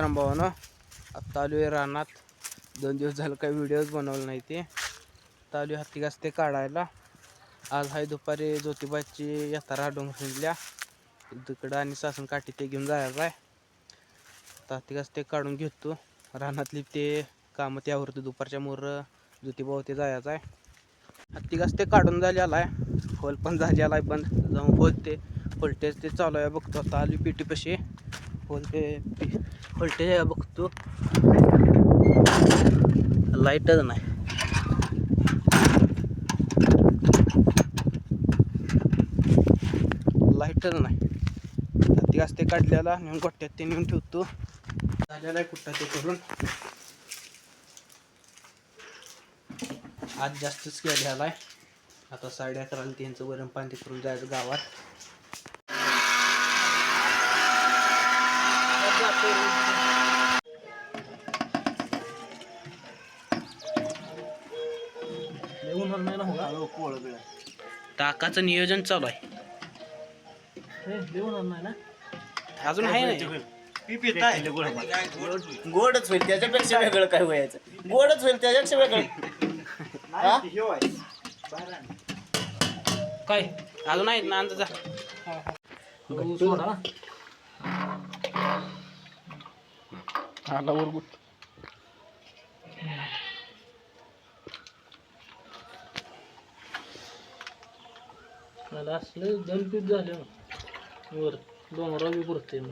राम भावानं. आत्ता आलो आहे रानात. 2 दिवस झालं काही व्हिडिओज बनवले नाही ते. आत्ता आलो हत्ती घासते काढायला. आज हाय दुपारी ज्योतिबाची यात्रा डोंगरला तिकडं आणि सासून काठी ते घेऊन जायचं आहे. आता हत्ती घासते काढून घेतो. रानातली ते कामं त्यावरती दुपारच्या मोर ज्योतिबा ते जायचं आहे. हत्ती घासते काढून झालेला आहे. खोल पण झालेला आहे. बंद जाऊन बोलते व्होल्टेज ते चालू आहे बघतो. आता आली पेटीपाशी व्होल्टेज बघतो. लाईटच नाही. लाईटच नाही. हत्ती घासते काढलेला नेऊन गोट्यात ते नेऊन ठेवतो. झालेला आहे कुठं ते करून. आज जास्तच केलेला आहे. आता 11:30 त्यांचं वरण पाणी करून जायचं गावात. टाकाचं नियोजन चालू आहे. अजून आहे नाही. गोडच होईल त्याच्यापेक्षा वेगळं काय व्हायचं. गोडच होईल त्याच्यापेक्षा वेगळं काय अजून आहेत ना अंदाजा. मला असलं जनपीत झालं वर डोंगराव बी पुरते मग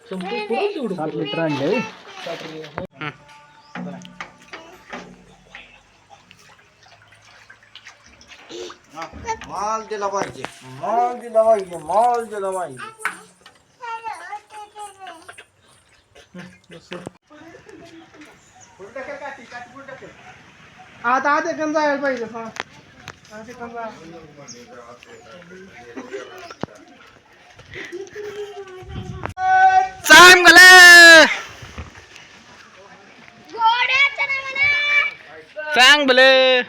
संपूर्ण पुरत तेवढं 7 लिटर आणले. माल दिला पाहिजे, माल दिला पाहिजे, माल दिला पाहिजे. आता आधी कम जायला पाहिजे. चांगलं चांगलं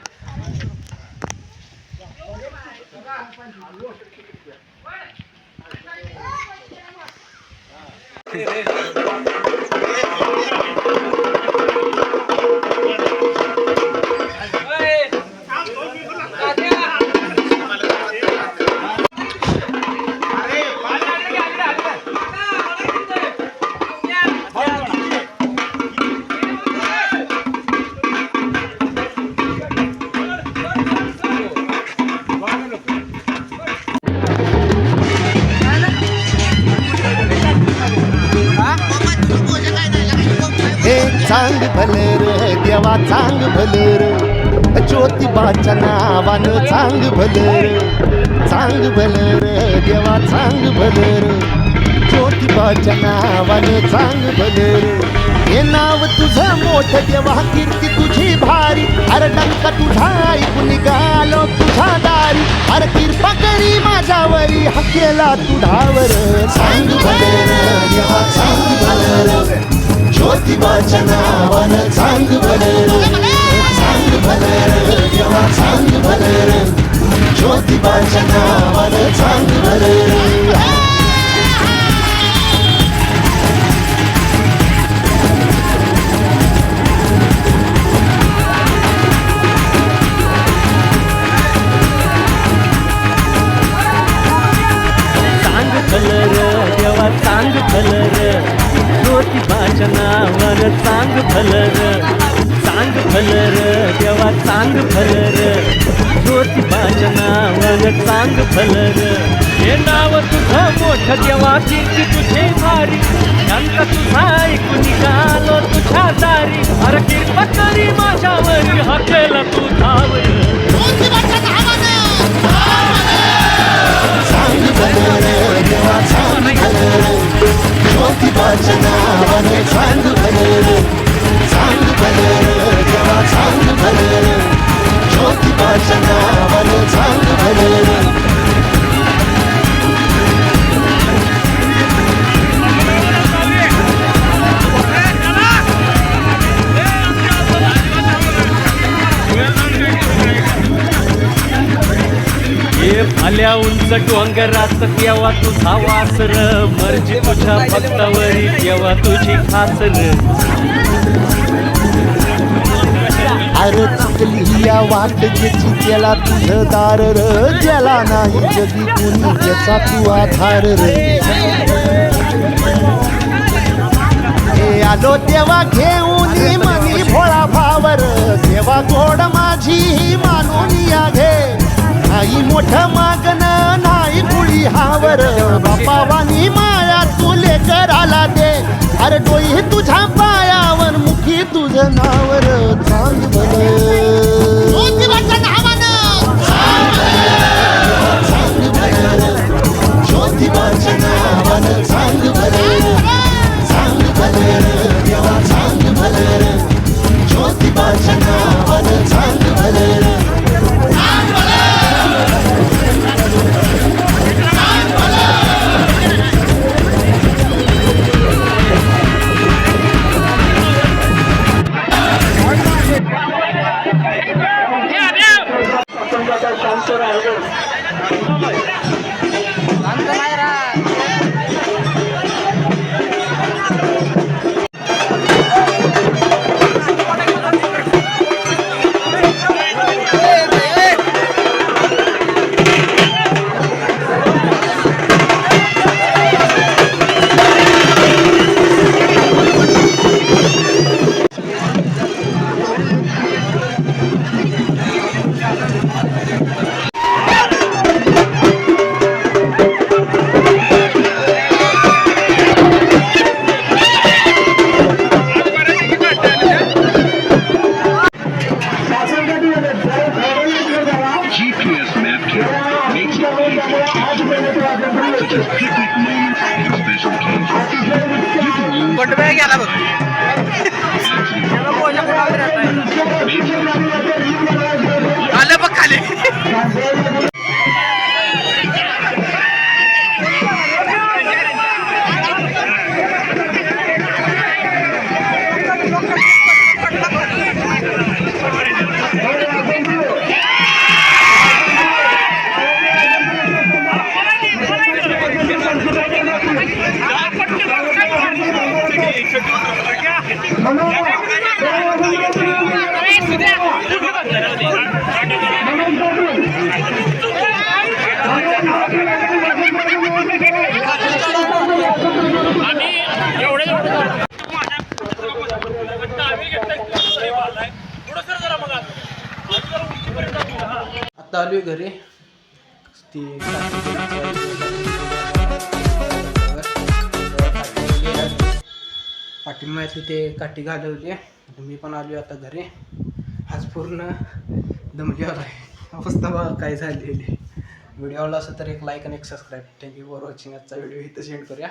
चांग भलर देवा चांग भलर ज्योतिबाच्या नावानं चांग भलर देवा चांग भलर ज्योतिबाच्या नावानं चांग भलर. हे नाव तुझं मोठं देवा कीर्ती तुझी भारी. अरे डंका तुझा ऐकून निघालो तुझा दारी. अरे कृपा करी माझ्यावरी हा केला तू ढावर. चांग भलर देवा चांग भलर ज्योतिबाच्या नावानं चांग भलर देवा चांग भलर ज्योतिबाच्या नावानं चांग भलर. चांग भलर देवा चांग भलर ज्योतिबाच्या नावानं चांग भलर देवा चांग भलर ज्योतिबाच्या नावानं चांग भलर. हे नाव तुझं मोठं देवा कीर्ती तुझे भारी. डंका तुझा ऐकून निघालो तुझ्या दारी. अरे कृपा करी माझ्यावरी हा केला तू धावर. चांग भलर देवा चांग भलर ज्योतिबाच्या नावानं चांग भलर देवा चांग भलर ज्योतिबाच्या नावानं चांग भलर. हे आल्या उंच डोंगरात तेव्हा तुझा वासर मर्जी तुझ्या भक्तावरी तेव्हा तुझी खासर अरे चुकली या वाट ज्याची त्याला तुझं दार र ज्याला नाही जगी कुणी त्याचा तू आधार र हे आलो तेव्हा घेऊन मनी भोळा भावर तेव्हा गोड माझी ही मानून या घे नाही मोठं मागण नाही कुळी हावर बापावानी माया तुले कराला दे अरे डोई तुझ्या पायावर मुखी तुझं नावर चांग ज्योतिबाच्या नावानं चांग भलं चांग भलं देवा चांग भलं ज्योतिबाच्या नावानं चांग भलं आलं बघ खाली आता आलोय घरी ती पाठिंब्यातली ते काठी घालवली मी पण आलोय आता घरी आज पूर्ण दमल्यावर आहे अवस्था बघा काय झालेली व्हिडिओ आवडला असेल तर एक लाईक आणि एक सबस्क्राईब थँक्यू फॉर वॉचिंग आजचा व्हिडिओ इथं सेंड करूया